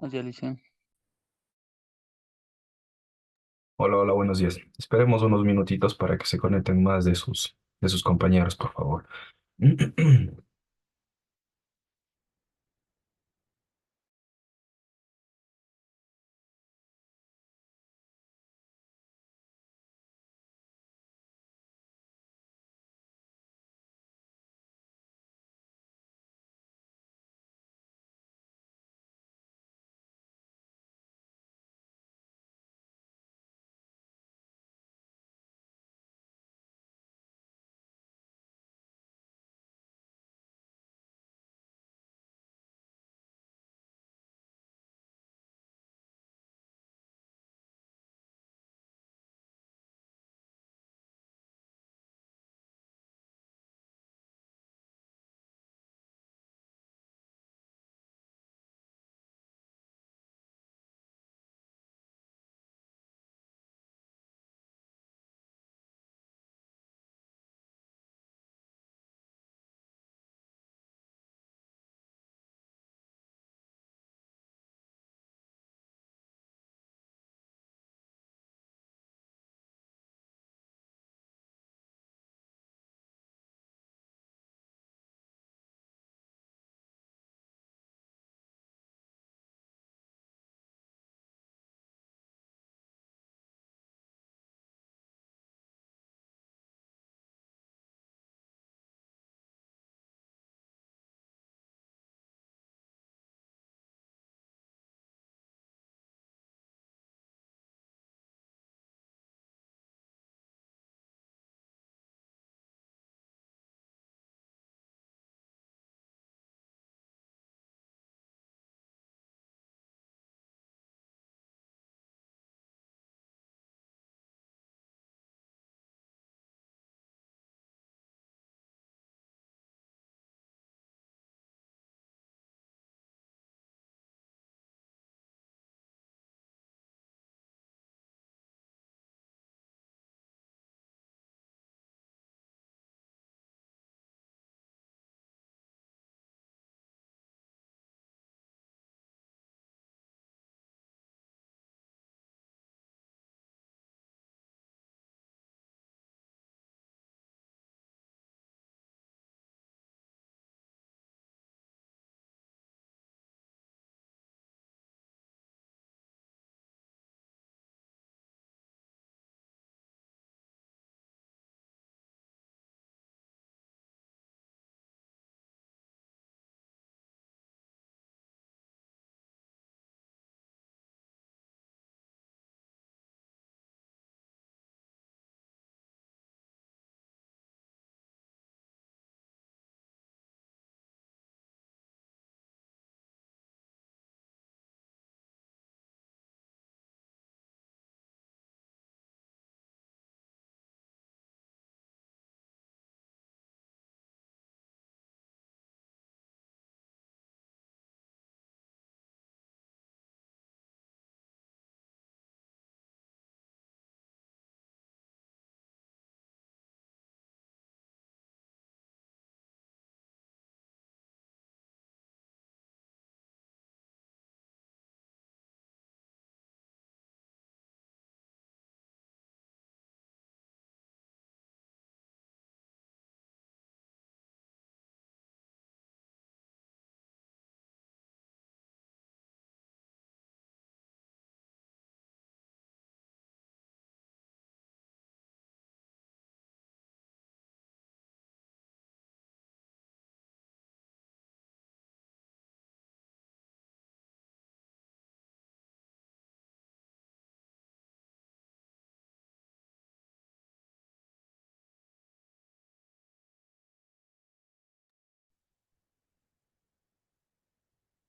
Así Alicia. Hola, hola, buenos días. Esperemos unos minutitos para que se conecten más de sus compañeros, por favor.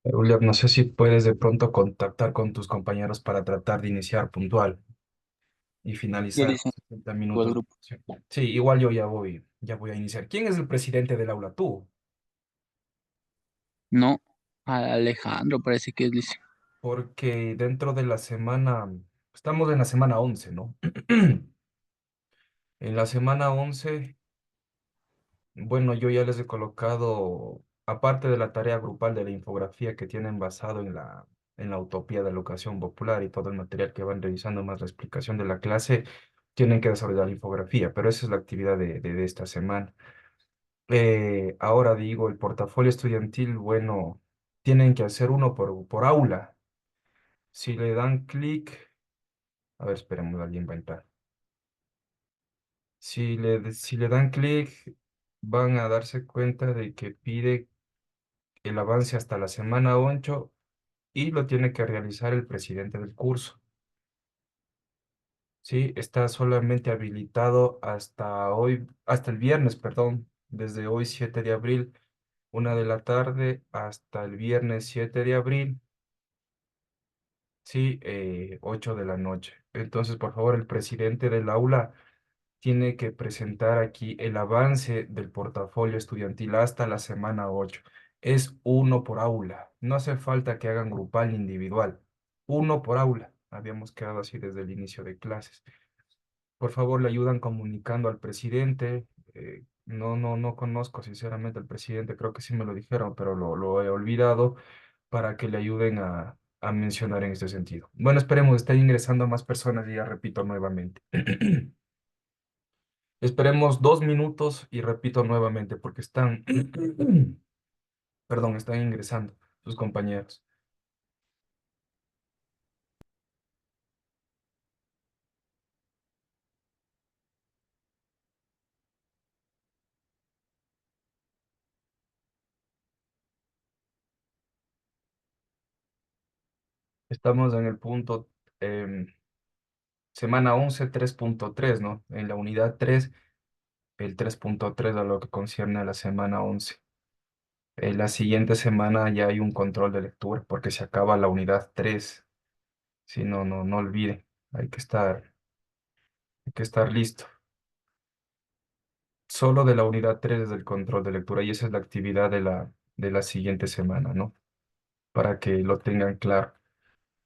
William, no sé si puedes de pronto contactar con tus compañeros para tratar de iniciar puntual y Y finalizar Alicia, 60 tú al minutos. grupo. Sí, igual yo ya voy a iniciar. ¿Quién es el presidente del aula? Tú, No, Alejandro parece que es Alicia. porque dentro de la semana, estamos en la semana 11, ¿no? En la semana 11, bueno, yo ya les he colocado, aparte de la tarea grupal de la infografía que tienen basado en en la utopía de la educación popular y todo el material que van revisando más la explicación de la clase, tienen que desarrollar la infografía, pero esa es la actividad de esta semana. Ahora digo, el portafolio estudiantil, bueno, tienen que hacer uno por aula. Si le dan clic, a ver, esperemos, alguien va a entrar. Si le dan clic, van a darse cuenta de que pide el avance hasta la semana 8 y lo tiene que realizar el presidente del curso. Sí, está solamente habilitado hasta hoy, hasta el viernes, perdón, desde hoy 7 de abril, 1 de la tarde, hasta el viernes 7 de abril, sí, 8 de la noche. Entonces, por favor, el presidente del aula tiene que presentar aquí el avance del portafolio estudiantil hasta la semana 8. Es uno por aula. No hace falta que hagan grupal ni individual. Uno por aula. Habíamos quedado así desde el inicio de clases. Por favor, le ayudan comunicando al presidente. No conozco sinceramente al presidente, creo que sí me lo dijeron, pero lo he olvidado para que le ayuden a mencionar en este sentido. Bueno, esperemos, estén ingresando más personas y ya repito nuevamente. Esperemos 2 minutos y repito nuevamente porque están, perdón, están ingresando sus compañeros. Estamos en el punto, semana 11 3.3, ¿no? En la unidad 3 el 3.3 a lo que concierne a la semana 11. La siguiente semana ya hay un control de lectura porque se acaba la unidad 3. Si no, no olviden, hay que estar listo. Solo de la unidad 3 es el control de lectura y esa es la actividad de la siguiente semana, ¿no? Para que lo tengan claro.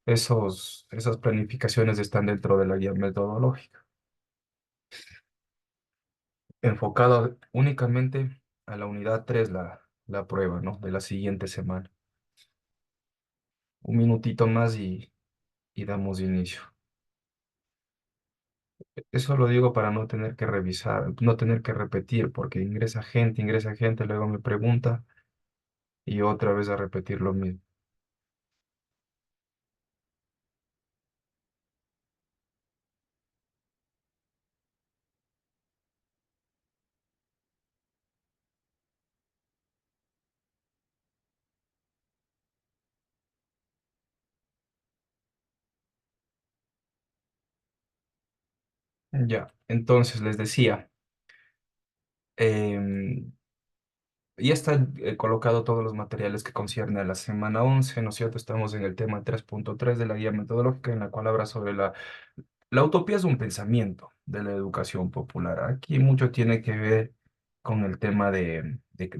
Esas planificaciones están dentro de la guía metodológica, enfocado únicamente a la unidad 3 la prueba, ¿no? De la siguiente semana. Un minutito más y damos inicio. Eso lo digo para no tener que revisar, no tener que repetir, porque ingresa gente, luego me pregunta y otra vez a repetir lo mismo. Ya, entonces les decía, em, ya están colocados todos los materiales que concierne a la semana 11, ¿no es cierto? Estamos en el tema 3.3 de la guía metodológica, en la cual habla sobre la utopía es un pensamiento de la educación popular. Aquí mucho tiene que ver con el tema de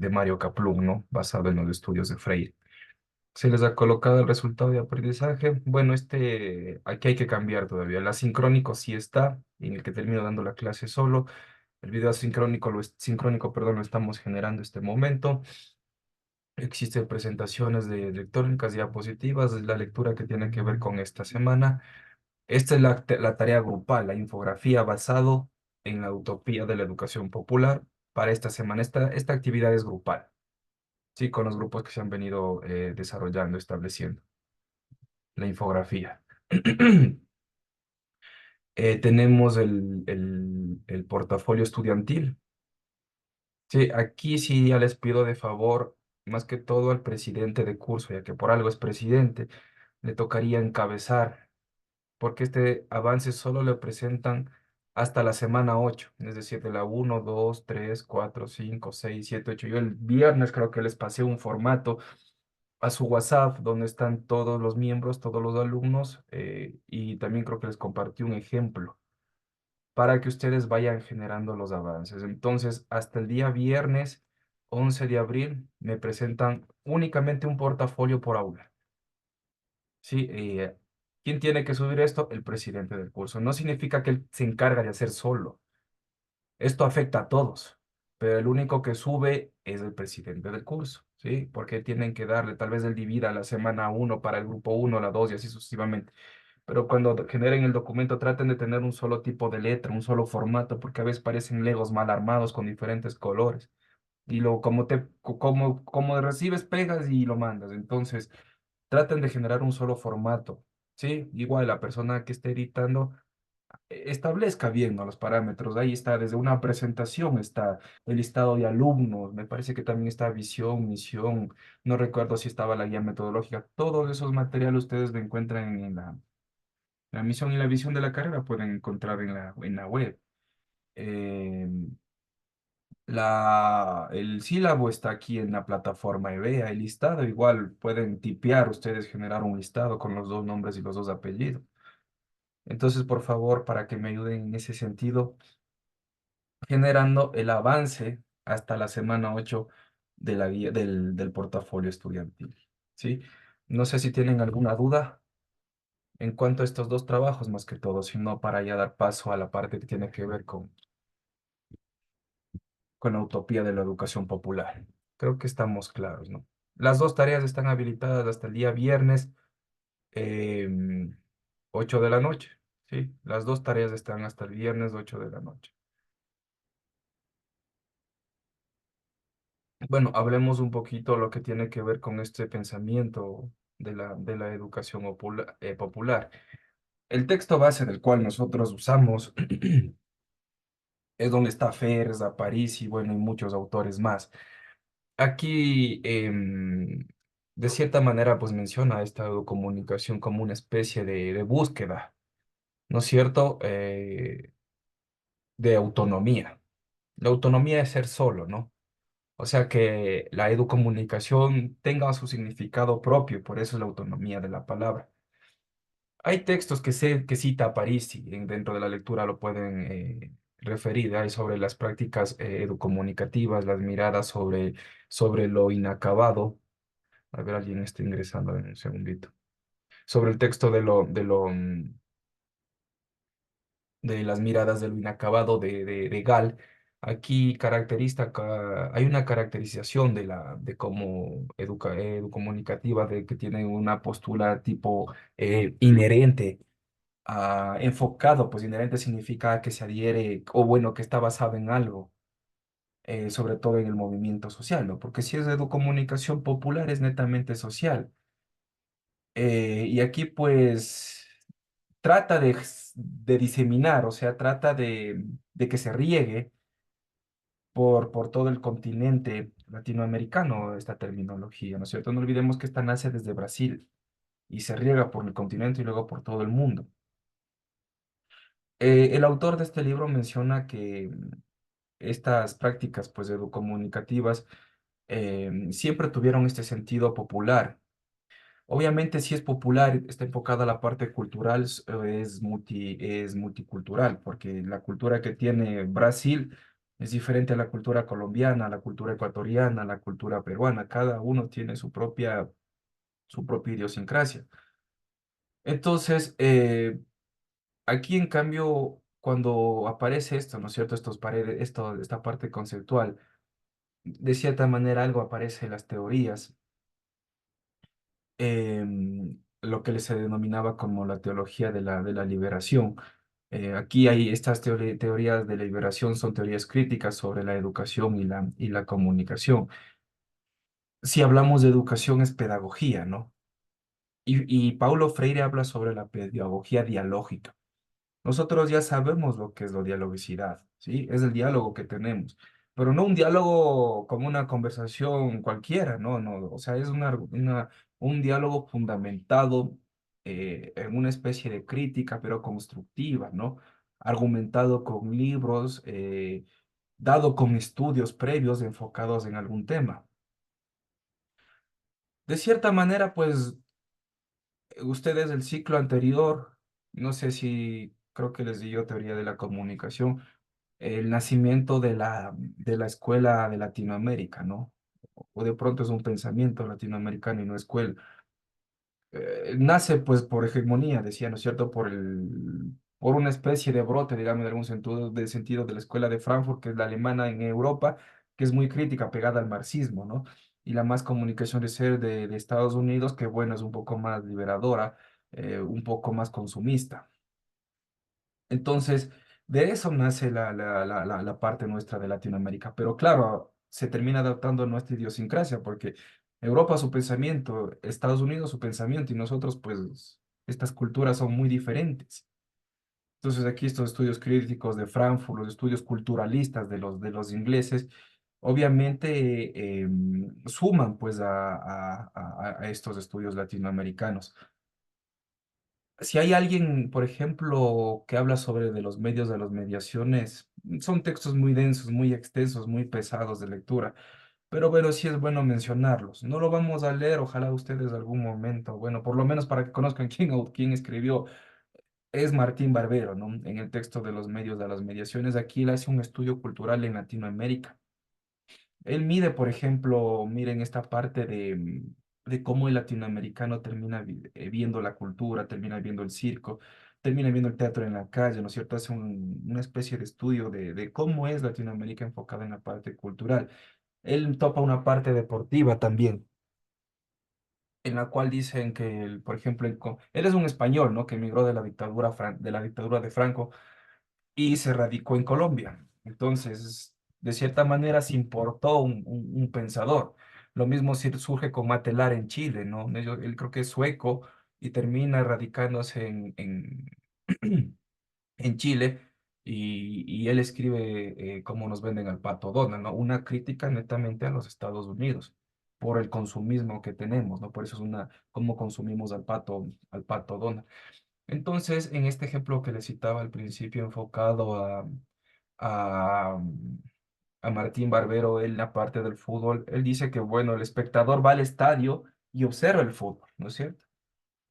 Mario Kaplun, ¿no? Basado en los estudios de Freire. Se les ha colocado el resultado de aprendizaje. Bueno, aquí hay que cambiar todavía. El asincrónico sí está, en el que termino dando la clase solo. El video sincrónico, perdón, lo estamos generando este momento. Existen presentaciones de electrónicas, diapositivas, es la lectura que tiene que ver con esta semana. Esta es la tarea grupal, la infografía basado en la utopía de la educación popular para esta semana. Esta actividad es grupal, sí, con los grupos que se han venido desarrollando, estableciendo la infografía. Tenemos el portafolio estudiantil. Sí, aquí sí ya les pido de favor, más que todo al presidente de curso, ya que por algo es presidente, le tocaría encabezar, porque este avance solo le presentan hasta la semana 8, es decir, de la 1, 2, 3, 4, 5, 6, 7, 8. Yo el viernes creo que les pasé un formato a su WhatsApp donde están todos los miembros, todos los alumnos, y también creo que les compartí un ejemplo para que ustedes vayan generando los avances. Entonces, hasta el día viernes 11 de abril me presentan únicamente un portafolio por aula. Sí, ¿quién tiene que subir esto? El presidente del curso. No significa que él se encarga de hacer solo. Esto afecta a todos, pero el único que sube es el presidente del curso. ¿sí? Porque tienen que darle tal vez el divida a la semana uno para el grupo uno, la 2 y así sucesivamente. Pero cuando generen el documento traten de tener un solo tipo de letra, un solo formato, porque a veces parecen legos mal armados con diferentes colores. Y lo, como recibes, pegas y lo mandas. Entonces, traten de generar un solo formato, ¿sí? Igual la persona que esté editando establezca bien, ¿no? Los parámetros. Ahí está, desde una presentación está el listado de alumnos, me parece que también está visión, misión, no recuerdo si estaba la guía metodológica. Todos esos materiales ustedes lo encuentran en la misión y la visión de la carrera, pueden encontrar en la web. Eh, el sílabo está aquí en la plataforma EBEA, el listado igual pueden tipear ustedes, generar un listado con los dos nombres y los dos apellidos. Entonces, por favor, para que me ayuden en ese sentido, generando el avance hasta la semana 8 de la guía del portafolio estudiantil. ¿Sí? No sé si tienen alguna duda en cuanto a estos dos trabajos, más que todo, sino para ya dar paso a la parte que tiene que ver con la utopía de la educación popular. Creo que estamos claros, ¿no? Las dos tareas están habilitadas hasta el día viernes, em, 8 de la noche. ¿Sí? Las dos tareas están hasta el viernes 8 de la noche. Bueno, hablemos un poquito lo que tiene que ver con este pensamiento de la educación popular. El texto base del cual nosotros usamos es donde está Ferza, París y bueno, y muchos autores más. Aquí, de cierta manera, pues menciona esta comunicación como una especie de búsqueda, ¿no es cierto? De autonomía. La autonomía es ser solo, ¿no? O sea, que la educomunicación tenga su significado propio, por eso es la autonomía de la palabra. Hay textos que cita a París y dentro de la lectura lo pueden referir. Hay sobre las prácticas educomunicativas, las miradas sobre lo inacabado. A ver, alguien está ingresando en un segundito. Sobre el texto de las miradas de lo inacabado de Gall. Aquí hay una caracterización de cómo educomunicativa, de que tiene una postura tipo inherente, enfocado, pues inherente significa que se adhiere, o bueno, que está basado en algo, sobre todo en el movimiento social, ¿no? Porque si es educomunicación popular, es netamente social. Y aquí, pues trata de diseminar, o sea, trata de que se riegue por todo el continente latinoamericano esta terminología, ¿no es cierto? No olvidemos que esta nace desde Brasil y se riega por el continente y luego por todo el mundo. El autor de este libro menciona que estas prácticas, pues, educomunicativas siempre tuvieron este sentido popular. Obviamente, si es popular, está enfocada a la parte cultural, es multicultural, porque la cultura que tiene Brasil es diferente a la cultura colombiana, a la cultura ecuatoriana, a la cultura peruana. Cada uno tiene su propia idiosincrasia. Entonces, aquí en cambio, cuando aparece esto, ¿no es cierto? Esta parte conceptual, de cierta manera algo aparece en las teorías, lo que se denominaba como la teología de la liberación. Aquí hay estas teorías de liberación, son teorías críticas sobre la educación y la comunicación. Si hablamos de educación es pedagogía, ¿no? Y Paulo Freire habla sobre la pedagogía dialógica. Nosotros ya sabemos lo que es la dialogicidad, ¿sí? Es el diálogo que tenemos, pero no un diálogo como una conversación cualquiera, no, no, o sea, es un diálogo fundamentado en una especie de crítica, pero constructiva, ¿no? Argumentado con libros, dado con estudios previos enfocados en algún tema. De cierta manera, pues, ustedes del ciclo anterior, no sé si creo que les di yo teoría de la comunicación, el nacimiento de la escuela de Latinoamérica, ¿no? O de pronto es un pensamiento latinoamericano y no escuela. Nace pues por hegemonía, decía, ¿no es cierto? Por una especie de brote, digamos, de algún sentido, de sentido de la escuela de Frankfurt, que es la alemana en Europa, que es muy crítica, pegada al marxismo, ¿no? y la más comunicación de ser de Estados Unidos, que bueno, es un poco más liberadora, un poco más consumista. Entonces, de eso nace la parte nuestra de Latinoamérica. Pero claro, se termina adaptando a nuestra idiosincrasia, porque Europa su pensamiento, Estados Unidos su pensamiento, y nosotros, pues, estas culturas son muy diferentes. Entonces, aquí estos estudios críticos de Frankfurt, los estudios culturalistas de los ingleses, obviamente suman pues a estos estudios latinoamericanos. Si hay alguien, por ejemplo, que habla sobre de los medios de las mediaciones, son textos muy densos, muy extensos, muy pesados de lectura, pero bueno, sí es bueno mencionarlos. No lo vamos a leer, ojalá ustedes algún momento, bueno, por lo menos para que conozcan quién escribió, es Martín Barbero, ¿no? En el texto de los medios de las mediaciones, aquí él hace un estudio cultural en Latinoamérica. Él mide, por ejemplo, miren esta parte de cómo el latinoamericano termina viendo la cultura, termina viendo el circo, termina viendo el teatro en la calle, ¿no es cierto? Hace una especie de estudio de cómo es Latinoamérica enfocada en la parte cultural. Él topa una parte deportiva también, en la cual dicen que, por ejemplo, él es un español, ¿no? Que emigró de la dictadura, de la dictadura de Franco y se radicó en Colombia. Entonces, de cierta manera se importó un pensador. Lo mismo surge con Matelar en Chile, ¿no? Él creo que es sueco y termina radicándose en Chile y él escribe cómo nos venden al pato Donald, ¿no? Una crítica netamente a los Estados Unidos por el consumismo que tenemos, ¿no? Por eso es cómo consumimos al pato Donald. Entonces, en este ejemplo que le citaba al principio, enfocado a, a Martín Barbero, en la parte del fútbol, él dice que, bueno, el espectador va al estadio y observa el fútbol, ¿no es cierto?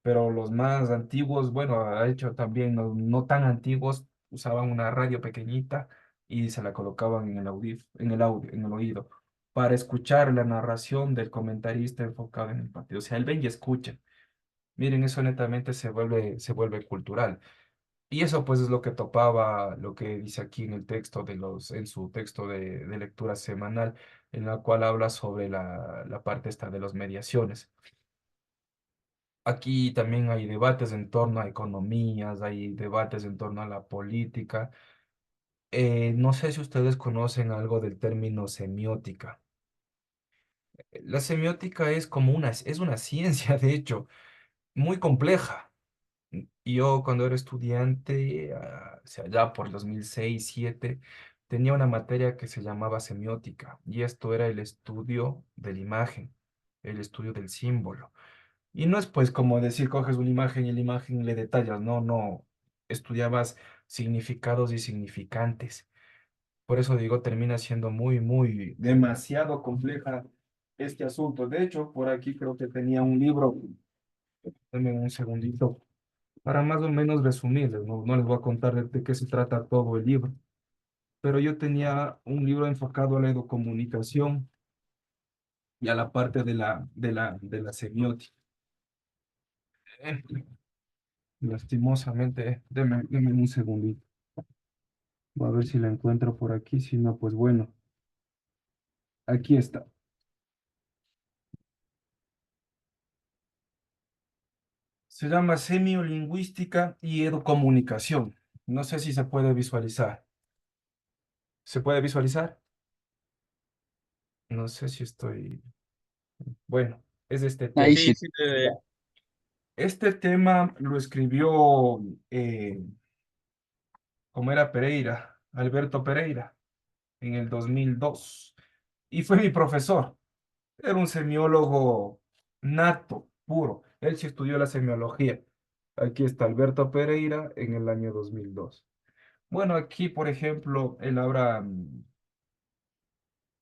Pero los más antiguos, bueno, ha hecho también, no tan antiguos, usaban una radio pequeñita y se la colocaban en el oído, para escuchar la narración del comentarista enfocado en el partido. O sea, él ven y escucha. Miren, eso netamente se vuelve cultural. Y eso pues es lo que topaba, lo que dice aquí en el texto en su texto de lectura semanal, en la cual habla sobre la parte esta de las mediaciones. Aquí también hay debates en torno a economías, hay debates en torno a la política. No sé si ustedes conocen algo del término semiótica. La semiótica es como es una ciencia, de hecho, muy compleja. Y yo cuando era estudiante, o sea, ya por 2006-2007, tenía una materia que se llamaba semiótica y esto era el estudio de la imagen, el estudio del símbolo. Y no es pues como decir coges una imagen y la imagen le detallas, no, no, estudiabas significados y significantes. Por eso digo, termina siendo demasiado compleja este asunto. De hecho, por aquí creo que tenía un libro, denme un segundito para más o menos resumirles, no les voy a contar de qué se trata todo el libro, pero yo tenía un libro enfocado a la educomunicación y a la parte de la semiótica. Eh, Lastimosamente, denme un segundito. Voy a ver si la encuentro por aquí, si no, pues bueno, aquí está. Se llama Semiolingüística y Educomunicación. No sé si se puede visualizar. ¿Se puede visualizar? No sé si estoy... Bueno, es este Ahí tema. sí. Sí, sí te veo. Este tema lo escribió, como era Pereira, Alberto Pereira, en el 2002. Y fue mi profesor. Era un semiólogo nato, puro. Él sí estudió la semiología. Aquí está Alberto Pereira en el año 2002. Bueno, aquí, por ejemplo, él habla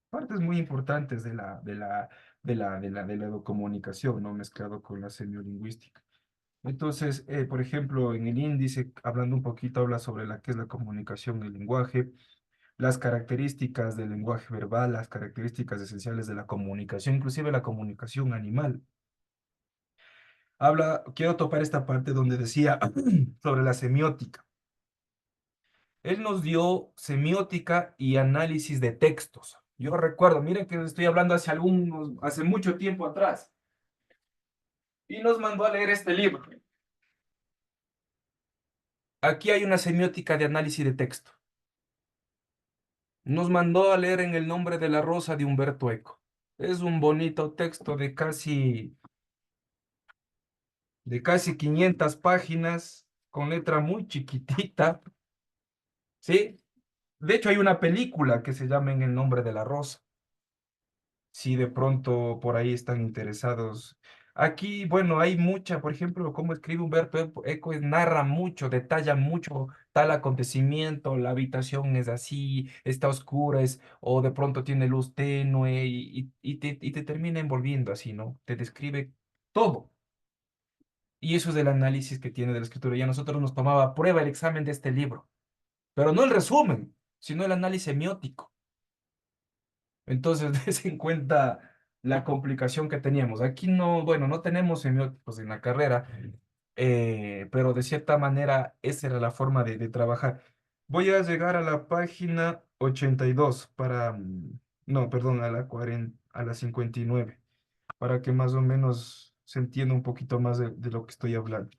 partes muy importantes de la comunicación, ¿no? Mezclado con la semiolingüística. Entonces, por ejemplo, en el índice, hablando un poquito, habla sobre la que es la comunicación y el lenguaje, las características del lenguaje verbal, las características esenciales de la comunicación, inclusive la comunicación animal. Quiero topar esta parte donde decía sobre la semiótica. Él nos dio semiótica y análisis de textos. Yo recuerdo, miren que estoy hablando hace mucho tiempo atrás, y nos mandó a leer este libro. Aquí hay una semiótica de análisis de texto. Nos mandó a leer En el nombre de la rosa de Humberto Eco. Es un bonito texto de casi 500 páginas, con letra muy chiquitita, ¿sí? De hecho, hay una película que se llama En el nombre de la rosa. Si de pronto por ahí están interesados. Aquí, bueno, hay mucha, por ejemplo, cómo escribe Humberto Eco, narra mucho, detalla mucho tal acontecimiento, la habitación es así, está oscura, o de pronto tiene luz tenue y te termina envolviendo así, ¿no? Te describe todo. Y eso es el análisis que tiene de la escritura. Y a nosotros nos tomaba a prueba el examen de este libro, pero no el resumen, sino el análisis semiótico. Entonces, des en cuenta la complicación que teníamos. Aquí no, bueno, no tenemos semióticos en la carrera, pero de cierta manera esa era la forma de trabajar. Voy a llegar a la página 82 no, perdón, a la 59, para que más o menos se entienda un poquito más de lo que estoy hablando.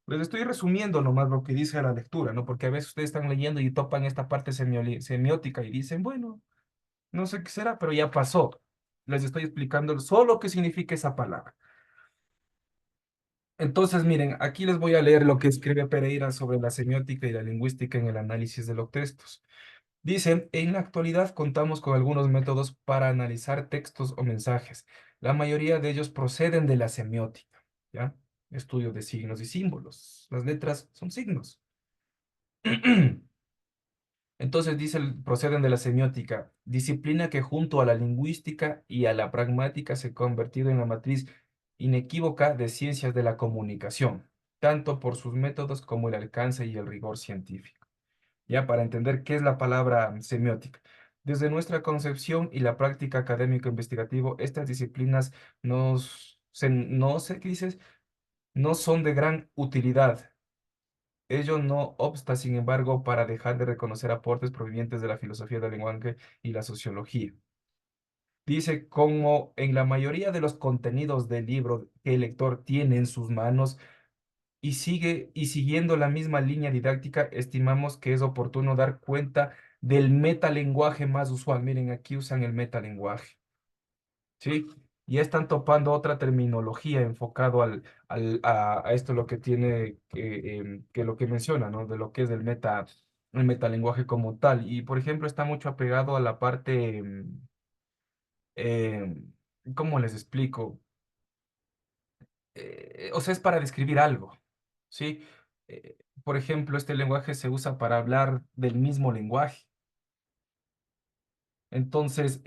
Les estoy resumiendo nomás lo que dice la lectura, ¿no? Porque a veces ustedes están leyendo y topan esta parte semiótica y dicen, bueno. No sé qué será, pero ya pasó. Les estoy explicando solo qué significa esa palabra. Entonces, miren, aquí les voy a leer lo que escribe Pereira sobre la semiótica y la lingüística en el análisis de los textos. Dice, en la actualidad contamos con algunos métodos para analizar textos o mensajes. La mayoría de ellos proceden de la semiótica, ¿ya? Estudio de signos y símbolos. Las letras son signos. Entonces dice, proceden de la semiótica, disciplina que junto a la lingüística y a la pragmática se ha convertido en la matriz inequívoca de ciencias de la comunicación, tanto por sus métodos como el alcance y el rigor científico. Ya para entender qué es la palabra semiótica. Desde nuestra concepción y la práctica académico-investigativo, estas disciplinas no sé qué dices, no son de gran utilidad. Ello no obsta, sin embargo, para dejar de reconocer aportes provenientes de la filosofía del lenguaje y la sociología. Dice, como en la mayoría de los contenidos del libro que el lector tiene en sus manos y siguiendo la misma línea didáctica, estimamos que es oportuno dar cuenta del metalenguaje más usual. Miren, aquí usan el metalenguaje. ¿Sí? Ya están topando otra terminología enfocado a esto lo que tiene, que lo que menciona, ¿no? De lo que es el metalenguaje como tal. Y, por ejemplo, está mucho apegado a la parte, em, ¿cómo les explico? O sea, es para describir algo, ¿sí? Por ejemplo, este lenguaje se usa para hablar del mismo lenguaje. Entonces,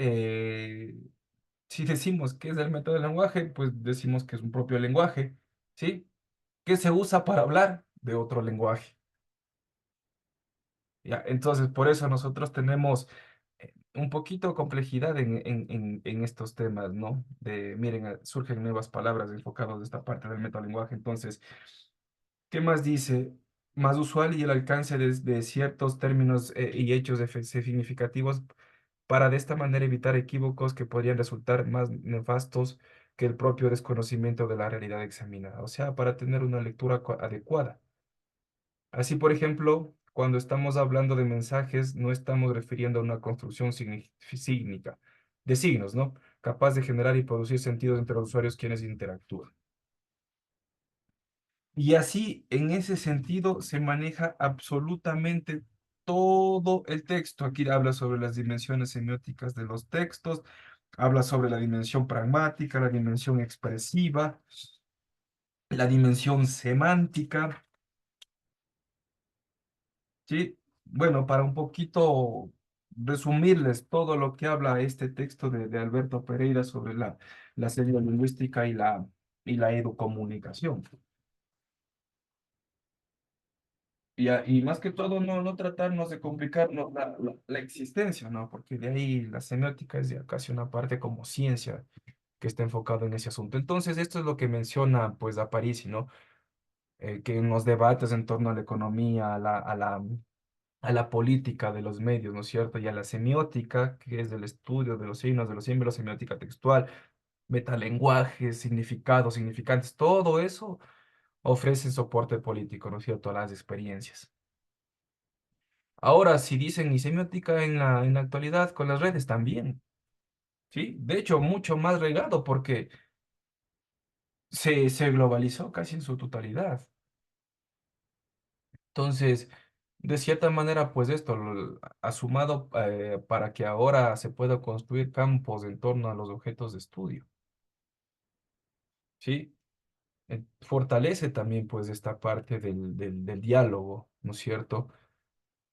si decimos que es el método del lenguaje, pues decimos que es un propio lenguaje, ¿sí? Que se usa para hablar de otro lenguaje. ¿Ya? Entonces, por eso nosotros tenemos un poquito de complejidad en estos temas, ¿no? Miren, surgen nuevas palabras enfocadas de esta parte del metalenguaje. Entonces, ¿qué más dice? Más usual y el alcance de ciertos términos y hechos significativos para de esta manera evitar equívocos que podrían resultar más nefastos que el propio desconocimiento de la realidad examinada. O sea, para tener una lectura adecuada. Así, por ejemplo, cuando estamos hablando de mensajes, no estamos refiriendo a una construcción sígnica de signos, ¿no? Capaz de generar y producir sentidos entre los usuarios quienes interactúan. Y así, en ese sentido, se maneja absolutamente todo el texto. Aquí habla sobre las dimensiones semióticas de los textos, habla sobre la dimensión pragmática, la dimensión expresiva, la dimensión semántica, ¿sí? Bueno, para un poquito resumirles todo lo que habla este texto de Alberto Pereira sobre la lingüística y la educomunicación. Y más que todo, no tratarnos de complicarnos la existencia, ¿no? Porque de ahí la semiótica es ya casi una parte como ciencia que está enfocado en ese asunto. Entonces, esto es lo que menciona, pues, a París, ¿no? Que en los debates en torno a la economía, a la política de los medios, ¿no es cierto? Y a la semiótica, que es el estudio de los signos, de los símbolos, semiótica textual, metalenguajes, significados, significantes, todo eso ofrece soporte político, ¿no es cierto? A las experiencias. Ahora, si dicen y semiótica en la actualidad con las redes también, ¿sí? De hecho, mucho más regado porque se globalizó casi en su totalidad. Entonces, de cierta manera, pues esto ha sumado para que ahora se pueda construir campos en torno a los objetos de estudio, ¿sí? Fortalece también pues esta parte del diálogo, ¿no es cierto?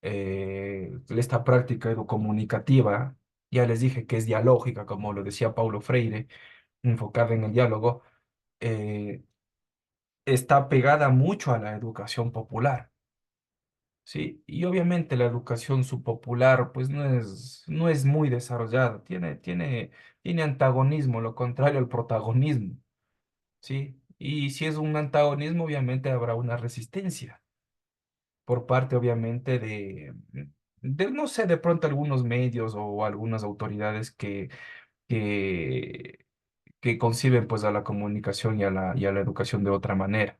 Esta práctica educomunicativa, ya les dije que es dialógica, como lo decía Paulo Freire, enfocada en el diálogo, eh, está pegada mucho a la educación popular. Sí, y obviamente la educación subpopular pues no es muy desarrollada, tiene antagonismo, lo contrario al protagonismo, ¿sí? Y si es un antagonismo, obviamente habrá una resistencia por parte, obviamente, no sé, de pronto algunos medios o algunas autoridades que, que conciben pues a la comunicación y a la educación de otra manera.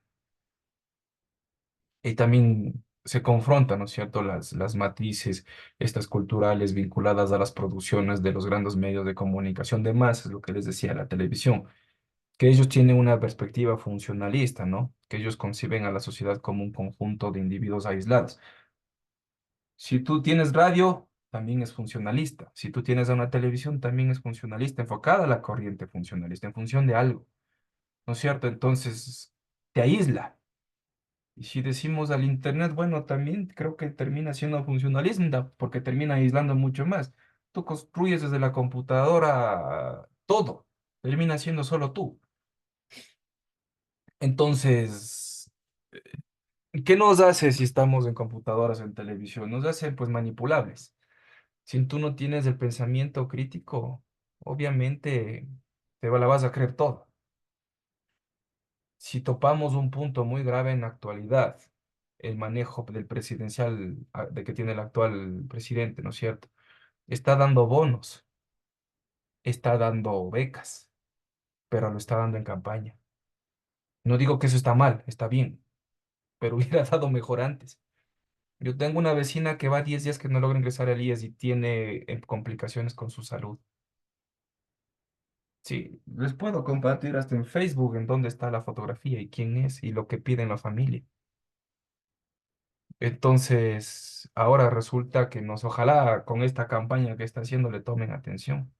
Y también se confrontan, ¿no es cierto?, las matices, estas culturales vinculadas a las producciones de los grandes medios de comunicación de masas, lo que les decía, la televisión, que ellos tienen una perspectiva funcionalista, ¿no? Que ellos conciben a la sociedad como un conjunto de individuos aislados. Si tú tienes radio, también es funcionalista. Si tú tienes una televisión, también es funcionalista, enfocada a la corriente funcionalista, en función de algo, ¿no es cierto? Entonces, te aísla. Y si decimos al Internet, bueno, también creo que termina siendo funcionalista porque termina aislando mucho más. Tú construyes desde la computadora todo, termina siendo solo tú. Entonces, ¿qué nos hace si estamos en computadoras o en televisión? Nos hace pues manipulables. Si tú no tienes el pensamiento crítico, obviamente la vas a creer todo. Si topamos un punto muy grave en la actualidad, el manejo del presidencial de que tiene el actual presidente, ¿no es cierto? Está dando bonos, está dando becas, pero lo está dando en campaña. No digo que eso está mal, está bien, pero hubiera dado mejor antes. Yo tengo una vecina que va 10 días que no logra ingresar al IES y tiene complicaciones con su salud. Sí, les puedo compartir hasta en Facebook en dónde está la fotografía y quién es y lo que piden la familia. Entonces, ahora resulta que ojalá con esta campaña que está haciendo le tomen atención,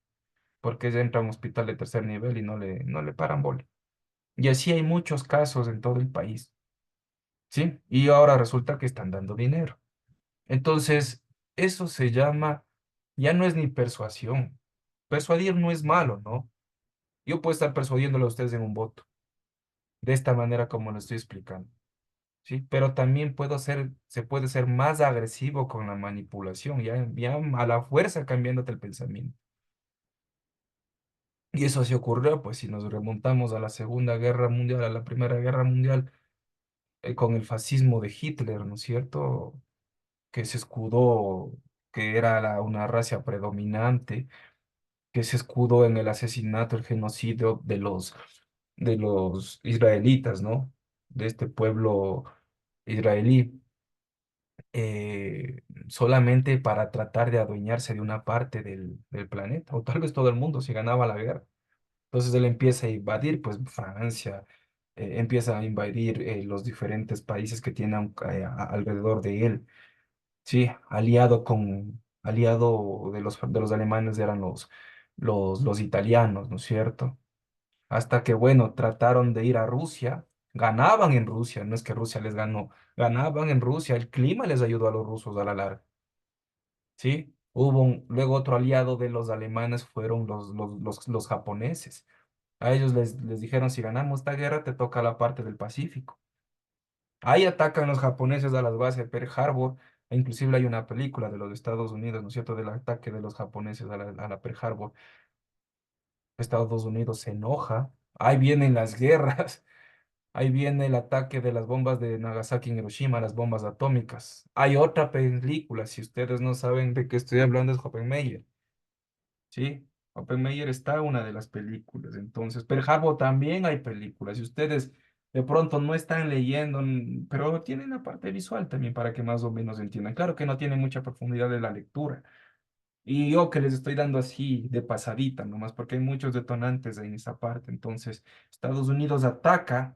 porque ella entra a un hospital de tercer nivel y no le paran bola. Y así hay muchos casos en todo el país, ¿sí? Y ahora resulta que están dando dinero. Entonces, eso se llama, ya no es ni persuasión. Persuadir no es malo, ¿no? Yo puedo estar persuadiéndole a ustedes en un voto, de esta manera como lo estoy explicando. ¿Sí? Pero también se puede ser más agresivo con la manipulación, ya a la fuerza cambiándote el pensamiento. Y eso se ocurrió, pues si nos remontamos a la Segunda Guerra Mundial, a la Primera Guerra Mundial, con el fascismo de Hitler, ¿no es cierto? Que se escudó, que era una raza predominante, que se escudó en el asesinato, el genocidio de los israelitas, ¿no? De este pueblo israelí solamente para tratar de adueñarse de una parte del planeta, o tal vez todo el mundo si ganaba la guerra. Entonces él empieza a invadir, pues Francia, empieza a invadir los diferentes países que tienen alrededor de él. Sí, aliado de los alemanes eran los italianos, ¿no es cierto? Hasta que, bueno, trataron de ir a Rusia, ganaban en Rusia, no es que Rusia les ganó, ganaban en Rusia, el clima les ayudó a los rusos a la larga, ¿sí? Luego otro aliado de los alemanes fueron los japoneses. A ellos les dijeron, si ganamos esta guerra, te toca la parte del Pacífico. Ahí atacan los japoneses a las bases de Pearl Harbor, e inclusive hay una película de los Estados Unidos, ¿no es cierto?, del ataque de los japoneses a la Pearl Harbor. Estados Unidos se enoja, ahí vienen las guerras. Ahí viene el ataque de las bombas de Nagasaki en Hiroshima, las bombas atómicas. Hay otra película, si ustedes no saben de qué estoy hablando, es Oppenheimer. Sí, Oppenheimer está una de las películas. Entonces, Pearl Harbor también hay películas. Si ustedes de pronto no están leyendo, pero tienen la parte visual también para que más o menos entiendan. Claro que no tiene mucha profundidad de la lectura. Y yo que les estoy dando así de pasadita, nomás porque hay muchos detonantes en esa parte. Entonces, Estados Unidos ataca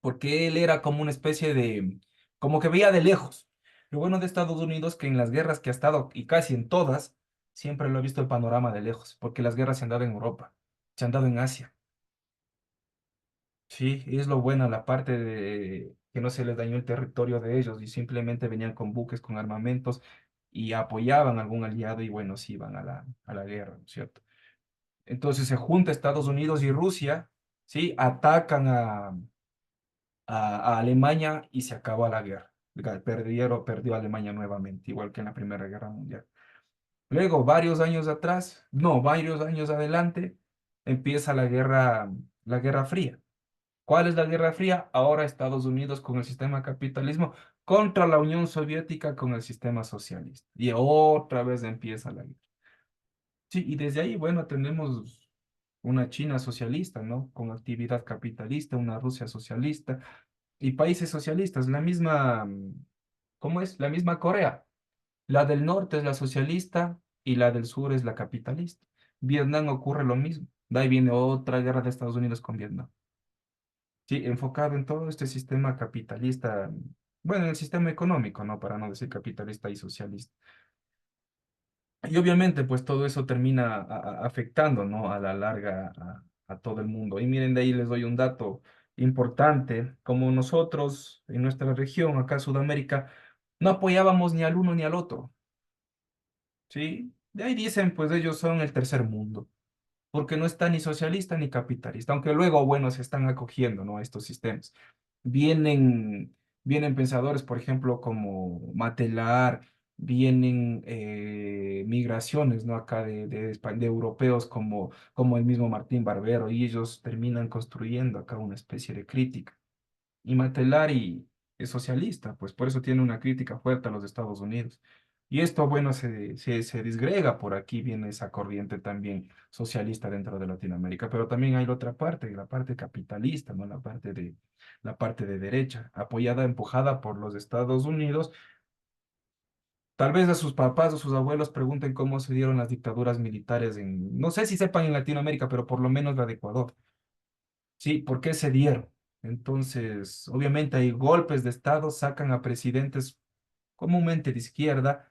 porque él era como una especie de, como que veía de lejos. Lo bueno de Estados Unidos que en las guerras que ha estado, y casi en todas, siempre lo he visto el panorama de lejos, porque las guerras se han dado en Europa, se han dado en Asia. Sí, es lo bueno, la parte de que no se les dañó el territorio de ellos y simplemente venían con buques, con armamentos y apoyaban a algún aliado y bueno, sí iban a la guerra, ¿no es cierto? Entonces se junta Estados Unidos y Rusia, ¿sí? Atacan a Alemania y se acabó la guerra. Perdió Alemania nuevamente, igual que en la Primera Guerra Mundial. Luego, varios años atrás, no, varios años adelante, empieza la Guerra Fría. ¿Cuál es la Guerra Fría? Ahora Estados Unidos con el sistema capitalismo contra la Unión Soviética con el sistema socialista. Y otra vez empieza la guerra. Sí, y desde ahí, bueno, tenemos una China socialista, ¿no? Con actividad capitalista, una Rusia socialista y países socialistas, la misma, ¿cómo es? La misma Corea. La del norte es la socialista y la del sur es la capitalista. Vietnam ocurre lo mismo. De ahí viene otra guerra de Estados Unidos con Vietnam. Sí, enfocado en todo este sistema capitalista, bueno, en el sistema económico, ¿no? Para no decir capitalista y socialista. Y obviamente, pues todo eso termina afectando, ¿no? A la larga a todo el mundo. Y miren, de ahí les doy un dato importante. Como nosotros en nuestra región, acá Sudamérica, no apoyábamos ni al uno ni al otro, ¿sí? De ahí dicen, pues ellos son el tercer mundo porque no está ni socialista ni capitalista, aunque luego, bueno, se están acogiendo, ¿no? A estos sistemas. Vienen, vienen pensadores, por ejemplo, como Matelar, vienen migraciones, ¿no? Acá de europeos como el mismo Martín Barbero, y ellos terminan construyendo acá una especie de crítica. Y Matelari es socialista, pues por eso tiene una crítica fuerte a los Estados Unidos. Y esto, bueno, se disgrega por aquí, viene esa corriente también socialista dentro de Latinoamérica, pero también hay la otra parte, la parte capitalista, ¿no? La parte de derecha, apoyada, empujada por los Estados Unidos. Tal vez a sus papás o sus abuelos pregunten cómo se dieron las dictaduras militares en, no sé si sepan en Latinoamérica, pero por lo menos la de Ecuador. Sí, ¿por qué se dieron? Entonces, obviamente hay golpes de Estado, sacan a presidentes comúnmente de izquierda.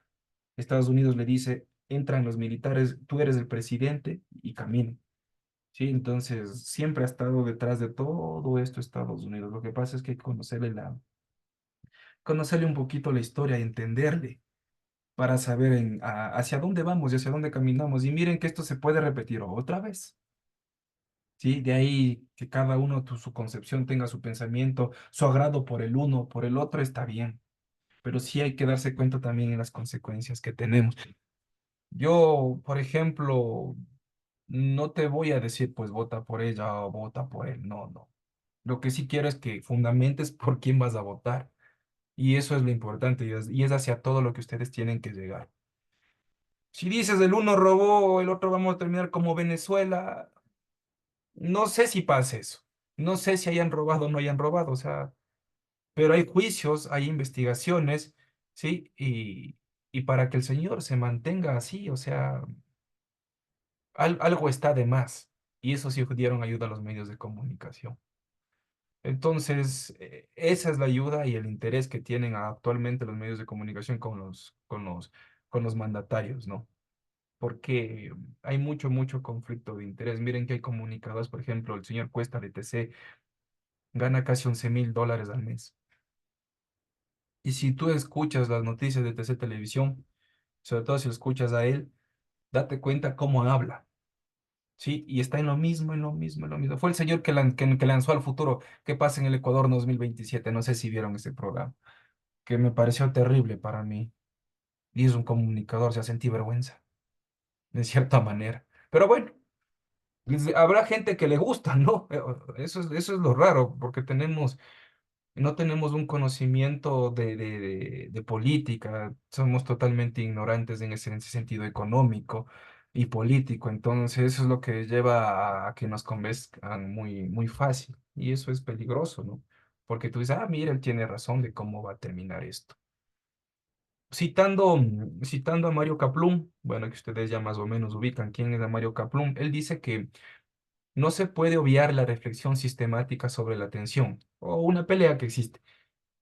Estados Unidos le dice, entran los militares, tú eres el presidente y camina. Sí, entonces siempre ha estado detrás de todo esto Estados Unidos. Lo que pasa es que hay que conocerle un poquito la historia y entenderle para saber hacia dónde vamos y hacia dónde caminamos. Y miren que esto se puede repetir otra vez. Sí, de ahí que cada uno su concepción tenga su pensamiento, su agrado por el uno, por el otro está bien, pero sí hay que darse cuenta también en las consecuencias que tenemos. Yo, por ejemplo, no te voy a decir pues vota por ella o vota por él, no, no. Lo que sí quiero es que fundamentes por quién vas a votar y eso es lo importante y es hacia todo lo que ustedes tienen que llegar. Si dices el uno robó, el otro vamos a terminar como Venezuela, no sé si pasa eso. No sé si hayan robado o no hayan robado, o sea, pero hay juicios, hay investigaciones, ¿sí? Y para que el señor se mantenga así, o sea, algo está de más. Y eso sí dieron ayuda a los medios de comunicación. Entonces, esa es la ayuda y el interés que tienen actualmente los medios de comunicación con los mandatarios, ¿no? Porque hay mucho, mucho conflicto de interés. Miren que hay comunicados, por ejemplo, el señor Cuesta de TC gana casi $11,000 al mes. Y si tú escuchas las noticias de TC Televisión, sobre todo si lo escuchas a él, date cuenta cómo habla, ¿sí? Y está en lo mismo, en lo mismo, en lo mismo. Fue el señor que lanzó al futuro qué pasa en el Ecuador 2027. No sé si vieron ese programa, que me pareció terrible para mí. Y es un comunicador, se sentí vergüenza, de cierta manera. Pero bueno. Habrá gente que le gusta, ¿no? Eso es lo raro, porque no tenemos un conocimiento de política, somos totalmente ignorantes en ese sentido económico y político, entonces eso es lo que lleva a que nos convenzcan muy fácil, y eso es peligroso, ¿no? Porque tú dices, ah, mira, él tiene razón de cómo va a terminar esto. Citando a Mario Kaplun, bueno, que ustedes ya más o menos ubican quién es a Mario Kaplun, él dice que no se puede obviar la reflexión sistemática sobre la tensión o una pelea que existe,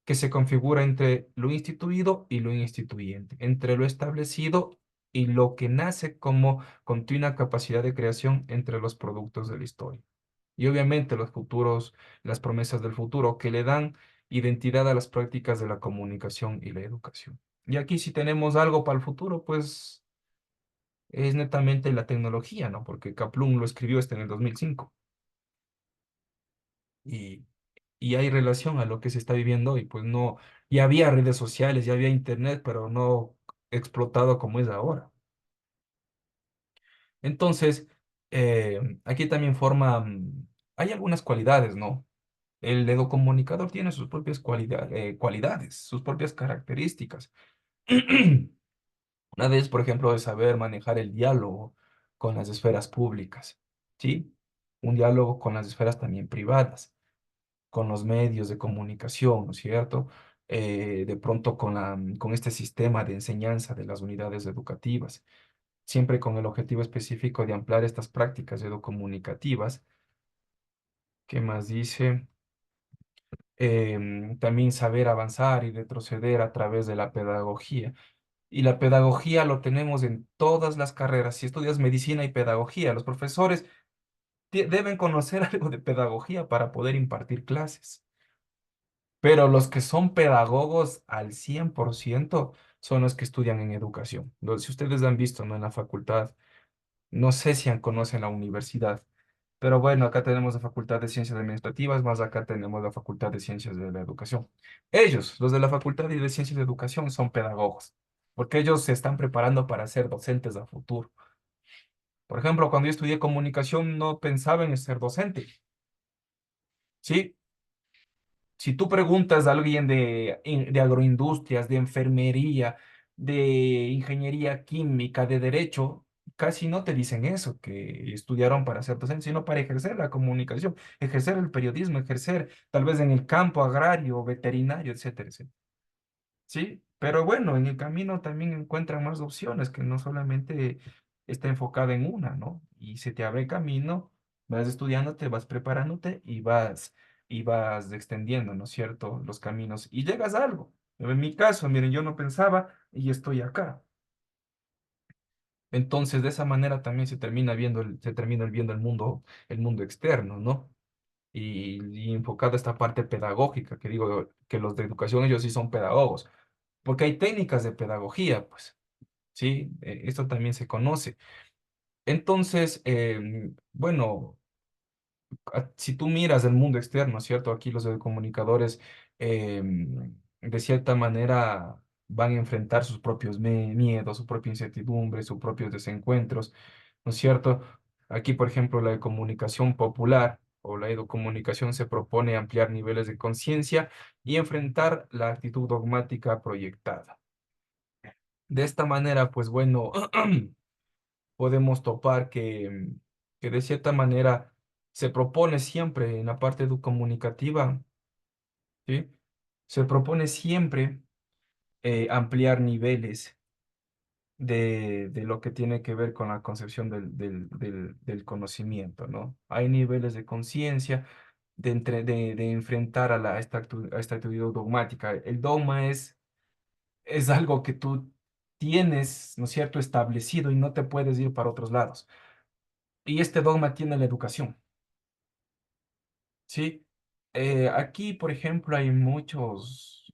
que se configura entre lo instituido y lo instituyente, entre lo establecido y lo que nace como continua capacidad de creación entre los productos de la historia. Y obviamente las promesas del futuro que le dan identidad a las prácticas de la comunicación y la educación. Y aquí si tenemos algo para el futuro, pues es netamente la tecnología, ¿no? Porque Kaplun lo escribió en el 2005 y, y hay relación a lo que se está viviendo hoy. Pues no, ya había redes sociales, ya había internet, pero no explotado como es ahora. Entonces, aquí también hay algunas cualidades, ¿no? El educomunicador tiene sus propias cualidades, sus propias características. Una de ellas, por ejemplo, es saber manejar el diálogo con las esferas públicas, ¿sí? Un diálogo con las esferas también privadas, con los medios de comunicación, ¿no es cierto? De pronto con este sistema de enseñanza de las unidades educativas, siempre con el objetivo específico de ampliar estas prácticas educomunicativas. ¿Qué más dice? También saber avanzar y retroceder a través de la pedagogía. Y la pedagogía lo tenemos en todas las carreras. Si estudias medicina y pedagogía, los profesores deben conocer algo de pedagogía para poder impartir clases. Pero los que son pedagogos al 100% son los que estudian en educación. Si ustedes han visto, ¿no? En la facultad, no sé si conocen la universidad, pero bueno, acá tenemos la Facultad de Ciencias Administrativas, más acá tenemos la Facultad de Ciencias de la Educación. Ellos, los de la Facultad de Ciencias de Educación, son pedagogos, porque ellos se están preparando para ser docentes a futuro. Por ejemplo, cuando yo estudié comunicación, no pensaba en ser docente, ¿sí? Si tú preguntas a alguien de agroindustrias, de enfermería, de ingeniería química, de derecho, casi no te dicen eso, que estudiaron para ser docentes, sino para ejercer la comunicación, ejercer el periodismo, ejercer tal vez en el campo agrario, veterinario, etcétera, etcétera. Sí, pero bueno, en el camino también encuentran más opciones que no solamente está enfocada en una, ¿no? Y se te abre camino, vas estudiándote, vas preparándote y vas extendiendo, ¿no es cierto?, los caminos y llegas a algo. En mi caso, miren, yo no pensaba y estoy acá. Entonces, de esa manera también se termina viendo el mundo externo, ¿no? Y enfocado a esta parte pedagógica, que digo que los de educación ellos sí son pedagogos porque hay técnicas de pedagogía, pues, ¿sí? Esto también se conoce. Entonces, bueno, si tú miras el mundo externo, ¿cierto? Aquí los comunicadores, de cierta manera, van a enfrentar sus propios miedos, su propia incertidumbre, sus propios desencuentros, ¿no es cierto? Aquí, por ejemplo, la comunicación popular o la educomunicación se propone ampliar niveles de conciencia y enfrentar la actitud dogmática proyectada. De esta manera, pues bueno, podemos topar que de cierta manera se propone siempre en la parte comunicativa, ¿sí? Se propone siempre ampliar niveles de lo que tiene que ver con la concepción del conocimiento, ¿no? Hay niveles de conciencia de enfrentar a esta actividad dogmática. El dogma es algo que tú tienes, ¿no es cierto?, establecido y no te puedes ir para otros lados. Y este dogma tiene la educación, ¿sí? Aquí, por ejemplo, hay muchos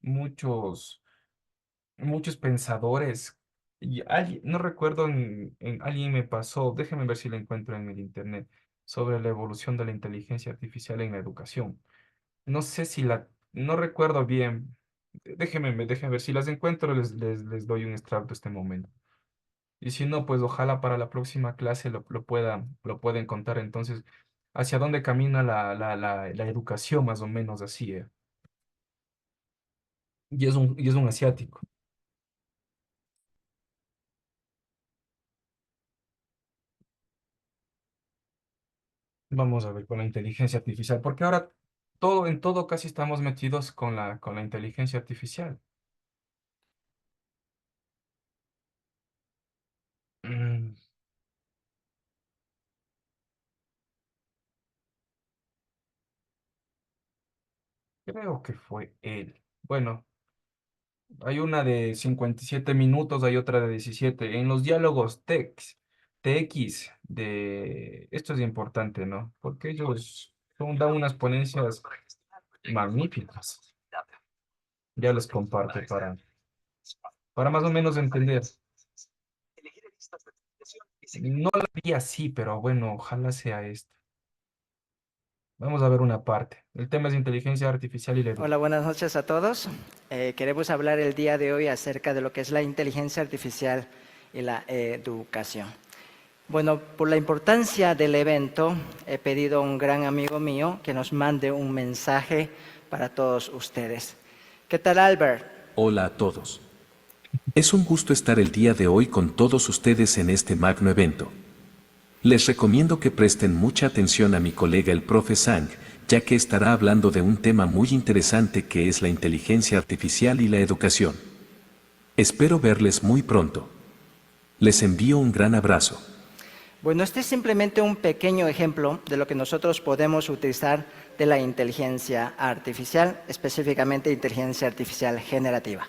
pensadores. Y no recuerdo, alguien me pasó, déjeme ver si lo encuentro en el internet, sobre la evolución de la inteligencia artificial en la educación. No sé si no recuerdo bien. Déjeme ver si las encuentro, les doy un extracto este momento. Y si no, pues ojalá para la próxima clase lo pueden contar. Entonces, ¿hacia dónde camina la educación más o menos así? Y es un asiático. Vamos a ver con la inteligencia artificial, porque ahora en todo casi estamos metidos con con la inteligencia artificial. Mm, creo que fue él. Bueno, hay una de 57 minutos, hay otra de 17. En los diálogos TX esto es importante, ¿no? Porque ellos dan unas ponencias magníficas. Ya les comparto para más o menos entender. No la vi así, pero bueno, ojalá sea esto. Vamos a ver una parte. El tema es inteligencia artificial y la Hola, educación. buenas noches a todos. Queremos hablar el día de hoy acerca de lo que es la inteligencia artificial y la educación. Bueno, por la importancia del evento, he pedido a un gran amigo mío que nos mande un mensaje para todos ustedes. ¿Qué tal, Albert? Hola a todos. Es un gusto estar el día de hoy con todos ustedes en este magno evento. Les recomiendo que presten mucha atención a mi colega el profe Sang, ya que estará hablando de un tema muy interesante que es la inteligencia artificial y la educación. Espero verles muy pronto. Les envío un gran abrazo. Bueno, este es simplemente un pequeño ejemplo de lo que nosotros podemos utilizar de la inteligencia artificial, específicamente inteligencia artificial generativa.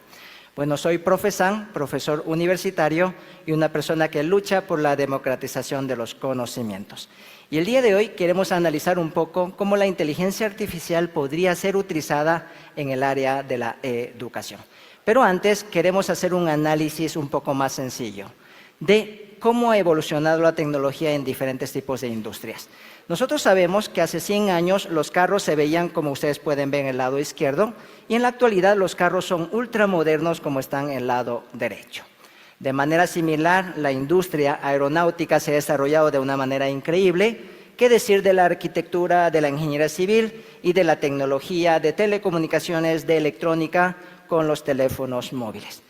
Bueno, soy profe San, profesor universitario y una persona que lucha por la democratización de los conocimientos. Y el día de hoy queremos analizar un poco cómo la inteligencia artificial podría ser utilizada en el área de la educación. Pero antes queremos hacer un análisis un poco más sencillo de cómo ha evolucionado la tecnología en diferentes tipos de industrias. Nosotros sabemos que hace 100 años los carros se veían como ustedes pueden ver en el lado izquierdo y en la actualidad los carros son ultramodernos como están en el lado derecho. De manera similar, la industria aeronáutica se ha desarrollado de una manera increíble. ¿Qué decir de la arquitectura, de la ingeniería civil y de la tecnología de telecomunicaciones, de electrónica con los teléfonos móviles?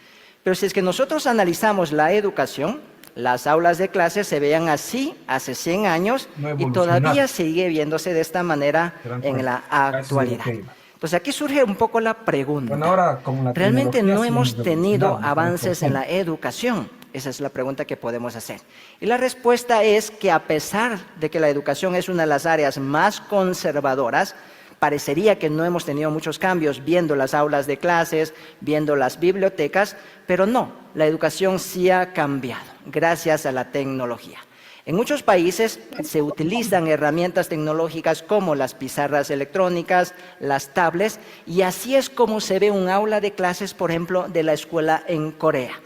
Pero si es que nosotros analizamos la educación, las aulas de clase se veían así hace 100 años No y evolucionar. todavía sigue viéndose de esta manera en la Casi de lo actualidad. que iba. Entonces aquí surge un poco la Bueno, pregunta. ahora con la ¿Realmente tecnología no sí hemos hemos tenido evolucionado, ¿no? Con estos avances en la temas. educación? Esa es la pregunta que podemos hacer. Y la respuesta es que a pesar de que la educación es una de las áreas más conservadoras, parecería que no hemos tenido muchos cambios viendo las aulas de clases, viendo las bibliotecas, pero no, la educación sí ha cambiado gracias a la tecnología. En muchos países se utilizan herramientas tecnológicas como las pizarras electrónicas, las tablets, y así es como se ve un aula de clases, por ejemplo, de la escuela en Corea.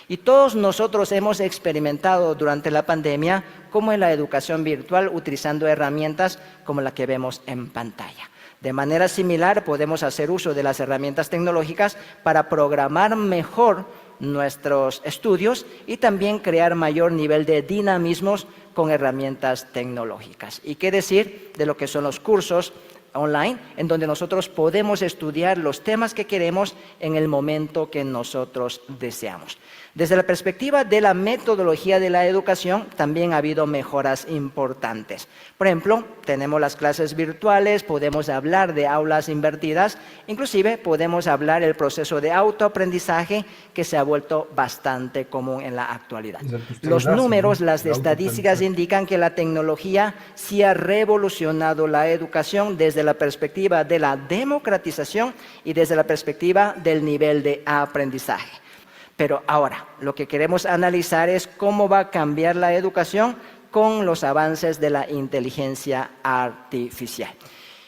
Y todos nosotros hemos experimentado durante la pandemia cómo es la educación virtual utilizando herramientas como la que vemos en pantalla. De manera similar, podemos hacer uso de las herramientas tecnológicas para programar mejor nuestros estudios y también crear mayor nivel de dinamismos con herramientas tecnológicas. ¿Y qué decir de lo que son los cursos online, en donde nosotros podemos estudiar los temas que queremos en el momento que nosotros deseamos? Desde la perspectiva de la metodología de la educación, también ha habido mejoras importantes. Por ejemplo, tenemos las clases virtuales, podemos hablar de aulas invertidas, inclusive podemos hablar del proceso de autoaprendizaje que se ha vuelto bastante común en la actualidad. Es el que Los ustedes hacen, números, ¿no? las El estadísticas autoaprendizaje. indican que la tecnología sí ha revolucionado la educación desde la perspectiva de la democratización y desde la perspectiva del nivel de aprendizaje. Pero ahora, lo que queremos analizar es cómo va a cambiar la educación con los avances de la inteligencia artificial.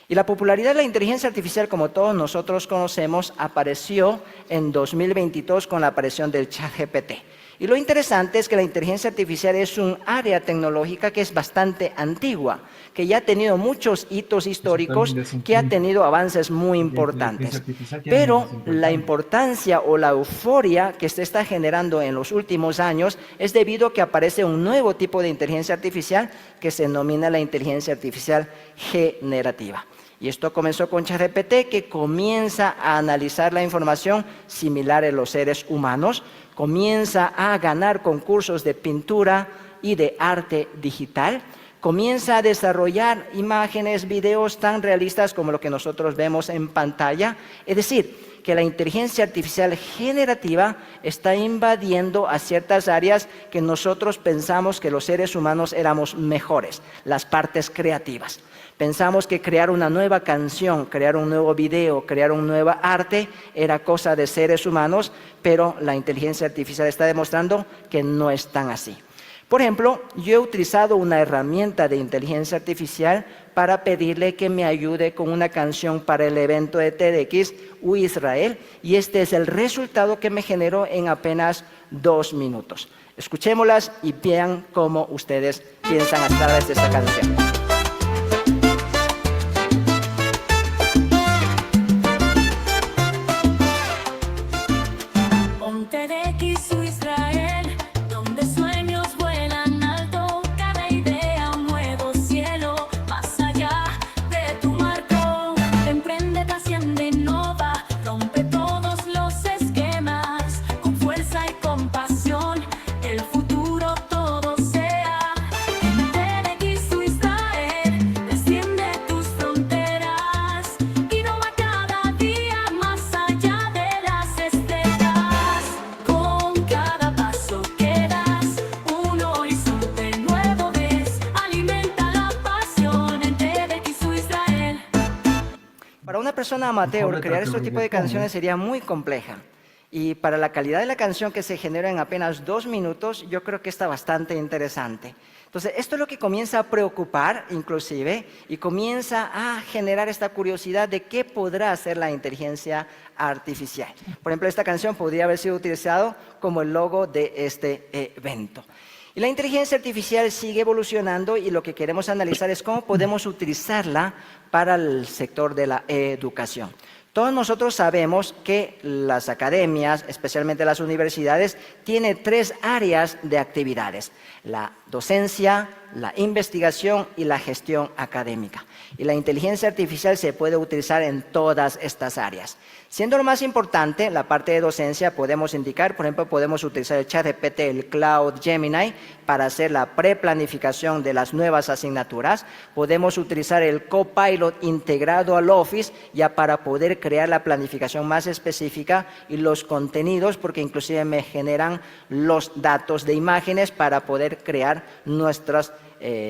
Y la popularidad de la inteligencia artificial, como todos nosotros conocemos, apareció en 2022 con la aparición del ChatGPT. Y lo interesante es que la inteligencia artificial es un área tecnológica que es bastante antigua, que ya ha tenido muchos hitos históricos, que ha tenido avances muy importantes. Pero la importancia o la euforia que se está generando en los últimos años es debido a que aparece un nuevo tipo de inteligencia artificial que se denomina la inteligencia artificial generativa. Y esto comenzó con ChatGPT, que comienza a analizar la información similar en los seres humanos, comienza a ganar concursos de pintura y de arte digital, comienza a desarrollar imágenes, videos tan realistas como lo que nosotros vemos en pantalla. Es decir, que la inteligencia artificial generativa está invadiendo a ciertas áreas que nosotros pensamos que los seres humanos éramos mejores, las partes creativas. Pensamos que crear una nueva canción, crear un nuevo video, crear un nuevo arte era cosa de seres humanos, pero la inteligencia artificial está demostrando que no es tan así. Por ejemplo, yo he utilizado una herramienta de inteligencia artificial para pedirle que me ayude con una canción para el evento de TEDx Israel, y este es el resultado que me generó en apenas 2 minutos. Escuchémoslas y vean cómo ustedes piensan a través de esta canción. Para una persona amateur, crear este tipo de canciones sería muy compleja. Y para la calidad de la canción que se genera en apenas 2 minutos, yo creo que está bastante interesante. Entonces, esto es lo que comienza a preocupar, inclusive, y comienza a generar esta curiosidad de qué podrá hacer la inteligencia artificial. Por ejemplo, esta canción podría haber sido utilizada como el logo de este evento. Y la inteligencia artificial sigue evolucionando, y lo que queremos analizar es cómo podemos utilizarla para el sector de la educación. Todos nosotros sabemos que las academias, especialmente las universidades, tienen 3 áreas de actividades: la docencia, la investigación y la gestión académica. Y la inteligencia artificial se puede utilizar en todas estas áreas. Siendo lo más importante, la parte de docencia, podemos indicar, por ejemplo, podemos utilizar el ChatGPT, el Cloud Gemini, para hacer la preplanificación de las nuevas asignaturas. Podemos utilizar el Copilot integrado al Office ya para poder crear la planificación más específica y los contenidos, porque inclusive me generan los datos de imágenes para poder crear nuestros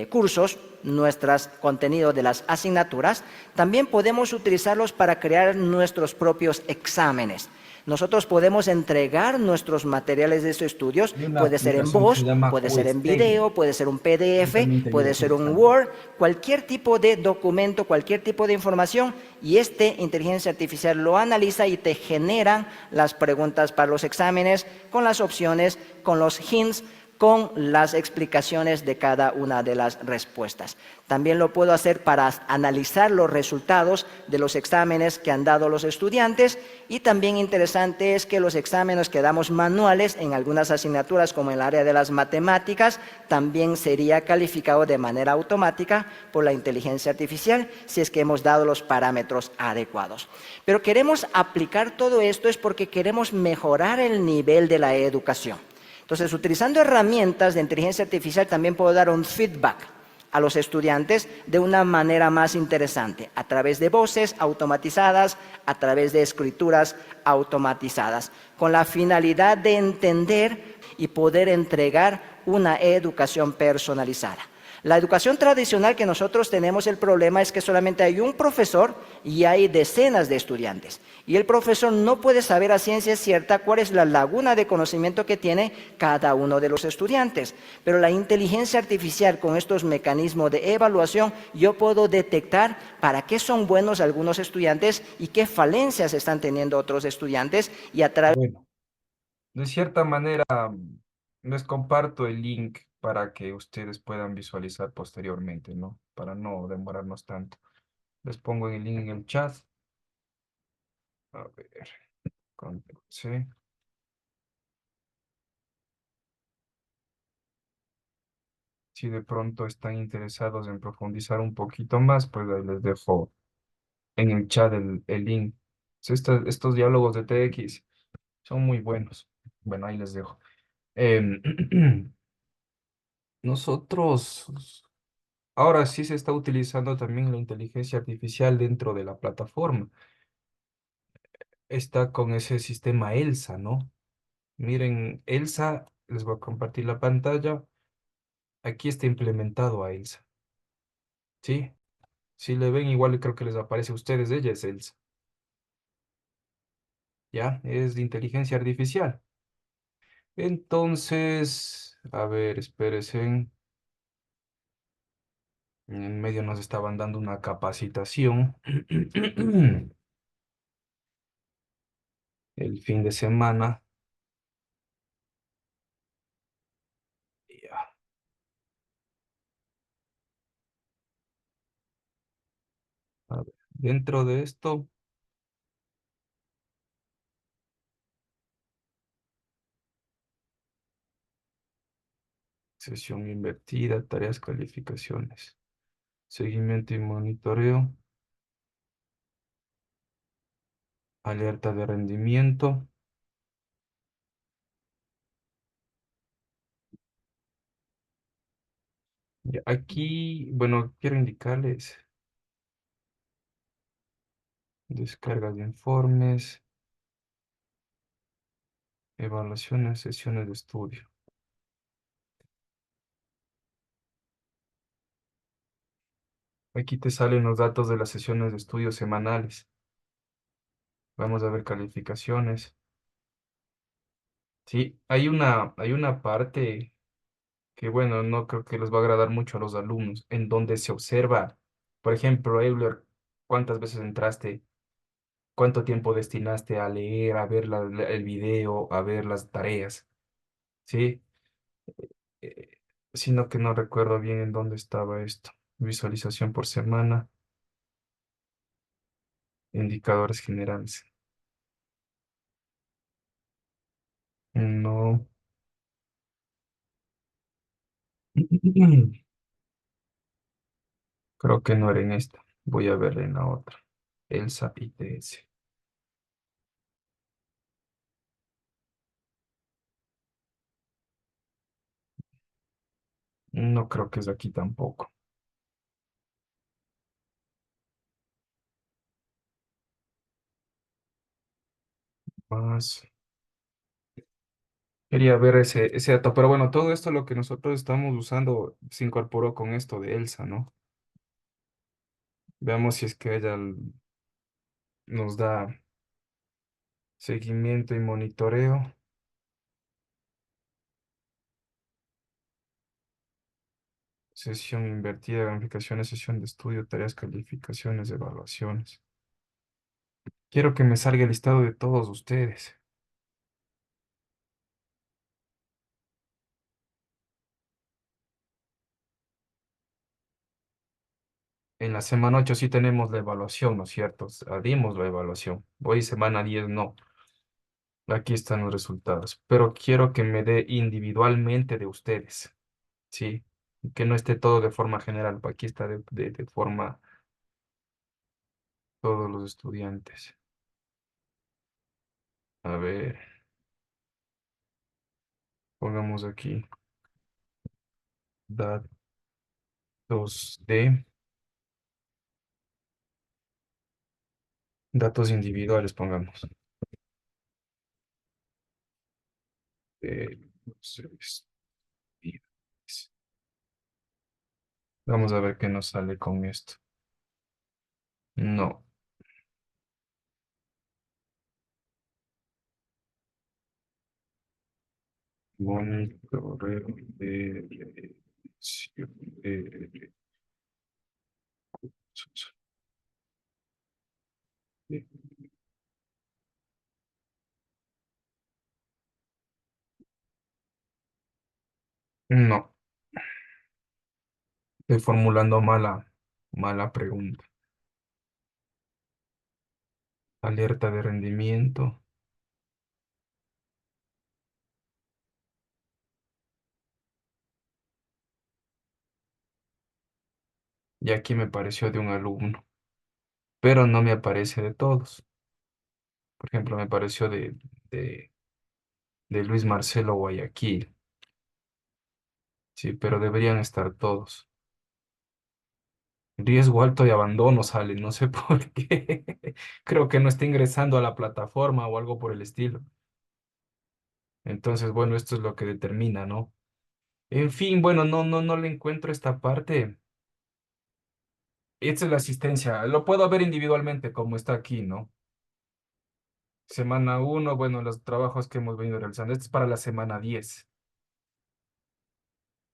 cursos, nuestros contenidos de las asignaturas. También podemos utilizarlos para crear nuestros propios exámenes. Nosotros podemos entregar nuestros materiales de estos estudios, puede ser en voz, puede ser en video, puede ser un PDF, puede ser un Word, cualquier tipo de documento, cualquier tipo de información, y inteligencia artificial lo analiza y te genera las preguntas para los exámenes, con las opciones, con los hints, con las explicaciones de cada una de las respuestas. También lo puedo hacer para analizar los resultados de los exámenes que han dado los estudiantes, y también interesante es que los exámenes que damos manuales en algunas asignaturas, como en el área de las matemáticas, también sería calificado de manera automática por la inteligencia artificial si es que hemos dado los parámetros adecuados. Pero queremos aplicar todo esto es porque queremos mejorar el nivel de la educación. Entonces, utilizando herramientas de inteligencia artificial, también puedo dar un feedback a los estudiantes de una manera más interesante, a través de voces automatizadas, a través de escrituras automatizadas, con la finalidad de entender y poder entregar una educación personalizada. La educación tradicional que nosotros tenemos, el problema es que solamente hay un profesor y hay decenas de estudiantes. Y el profesor no puede saber a ciencia cierta cuál es la laguna de conocimiento que tiene cada uno de los estudiantes. Pero la inteligencia artificial con estos mecanismos de evaluación, yo puedo detectar para qué son buenos algunos estudiantes y qué falencias están teniendo otros estudiantes y a través. Bueno, de cierta manera, les comparto el link para que ustedes puedan visualizar posteriormente, ¿no? Para no demorarnos tanto. Les pongo el link en el chat. A ver, control C. Si de pronto están interesados en profundizar un poquito más, pues ahí les dejo en el chat el link. Estos diálogos de TX son muy buenos. Bueno, ahí les dejo. Em, nosotros, ahora sí se está utilizando también la inteligencia artificial dentro de la plataforma. Está con ese sistema ELSA, ¿no? Miren, ELSA, les voy a compartir la pantalla. Aquí está implementado a ELSA, ¿sí? Si le ven, igual creo que les aparece a ustedes, ella es ELSA, ¿ya? Es de inteligencia artificial. Entonces, a ver, espérense. En medio nos estaban dando una capacitación el fin de semana. Ya, a ver, dentro de esto, sesión invertida, tareas, calificaciones, seguimiento y monitoreo, alerta de rendimiento. Ya, aquí, bueno, quiero indicarles descargas de informes, evaluaciones, sesiones de estudio. Aquí te salen los datos de las sesiones de estudio semanales. Vamos a ver calificaciones. Sí, hay una parte que, bueno, no creo que les va a agradar mucho a los alumnos, en donde se observa, por ejemplo, Euler, cuántas veces entraste, cuánto tiempo destinaste a leer, a ver el video, a ver las tareas, ¿sí? Eh, Sino que no recuerdo bien en dónde estaba esto. Visualización por semana, indicadores generales. No, creo que no era en esta. Voy a ver en la otra. ELSA ITS. No creo que es aquí tampoco. Más. Quería ver ese dato, pero bueno, todo esto lo que nosotros estamos usando se incorporó con esto de Elsa, ¿no? Veamos si es que ella nos da seguimiento y monitoreo, sesión invertida, gamificaciones, sesión de estudio, tareas, calificaciones, evaluaciones. Quiero que me salga el listado de todos ustedes. En la semana 8 sí tenemos la evaluación, ¿no es cierto? Dimos la evaluación. Hoy semana 10 no. Aquí están los resultados. Pero quiero que me dé individualmente de ustedes. Sí, que no esté todo de forma general, aquí está de forma todos los estudiantes. A ver, pongamos aquí datos datos individuales, pongamos. De los estudiantes. Vamos a ver qué nos sale con esto. No. Monitoreo de revisión de- No, estoy formulando mala pregunta. Alerta de rendimiento. Y aquí me pareció de un alumno, pero no me aparece de todos. Por ejemplo, me pareció de, de Luis Marcelo Guayaquil. Sí, pero deberían estar todos. Riesgo alto de abandono sale, no sé por qué. Creo que no está ingresando a la plataforma o algo por el estilo. Entonces, bueno, esto es lo que determina, ¿no? En fin, bueno, no le encuentro esta parte. Esta es la asistencia. Lo puedo ver individualmente como está aquí, ¿no? Semana uno, bueno, los trabajos que hemos venido realizando. Este es para la semana 10.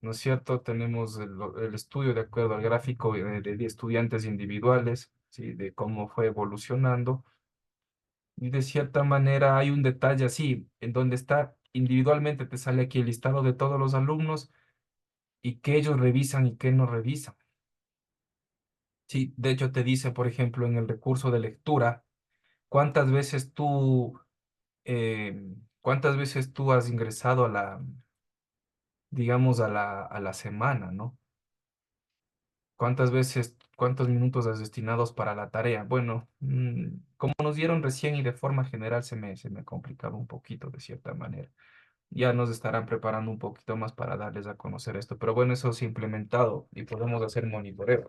¿No es cierto? Tenemos el estudio de acuerdo al gráfico de estudiantes individuales, ¿sí? De cómo fue evolucionando. Y de cierta manera hay un detalle así, en donde está individualmente, te sale aquí el listado de todos los alumnos y qué ellos revisan y qué no revisan. Sí, de hecho te dice, por ejemplo, en el recurso de lectura, cuántas veces tú has ingresado a digamos, a la semana, ¿no? ¿Cuántas veces, cuántos minutos has destinados para la tarea? Bueno, como nos dieron recién y de forma general se me ha complicado un poquito de cierta manera. Ya nos estarán preparando un poquito más para darles a conocer esto. Pero bueno, eso se ha implementado y podemos hacer monitoreo.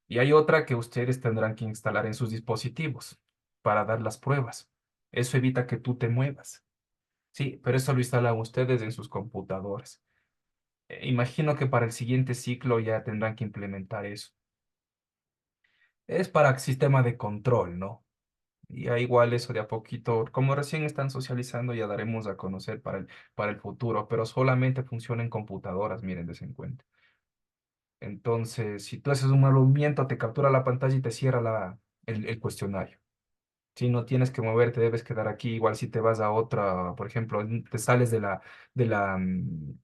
Y hay otra que ustedes tendrán que instalar en sus dispositivos para dar las pruebas. Eso evita que tú te muevas. Sí, pero eso lo instalan ustedes en sus computadoras. Imagino que para el siguiente ciclo ya tendrán que implementar eso. Es para sistema de control, ¿no? Y ya igual eso de a poquito, como recién están socializando, ya daremos a conocer para el futuro, pero solamente funciona en computadoras, miren, des en cuenta. Entonces, si tú haces un movimiento, te captura la pantalla y te cierra el cuestionario. Si no tienes que moverte, debes quedar aquí. Igual si te vas a otra, por ejemplo, te sales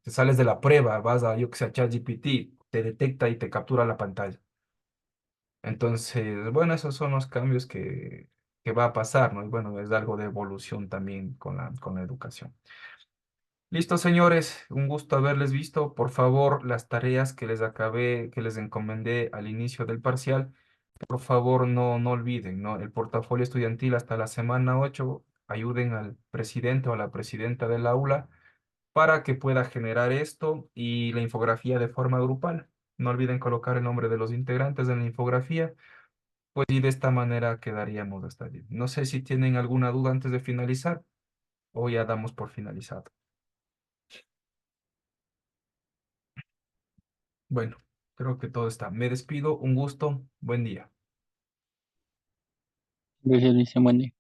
te sales de la prueba, vas a, yo que sé, a ChatGPT, te detecta y te captura la pantalla. Entonces, bueno, esos son los cambios que va a pasar, ¿no? Y bueno, es algo de evolución también con con la educación. Listo, señores, un gusto haberles visto. Por favor, las tareas que les acabé, que les encomendé al inicio del parcial, por favor, no olviden, ¿no? El portafolio estudiantil hasta la semana 8, ayuden al presidente o a la presidenta del aula para que pueda generar esto y la infografía de forma grupal. No olviden colocar el nombre de los integrantes en la infografía, pues y de esta manera quedaríamos hasta allí. No sé si tienen alguna duda antes de finalizar o ya damos por finalizado. Bueno, creo que todo está. Me despido, un gusto, buen día. Gracias, Cristian, buen día.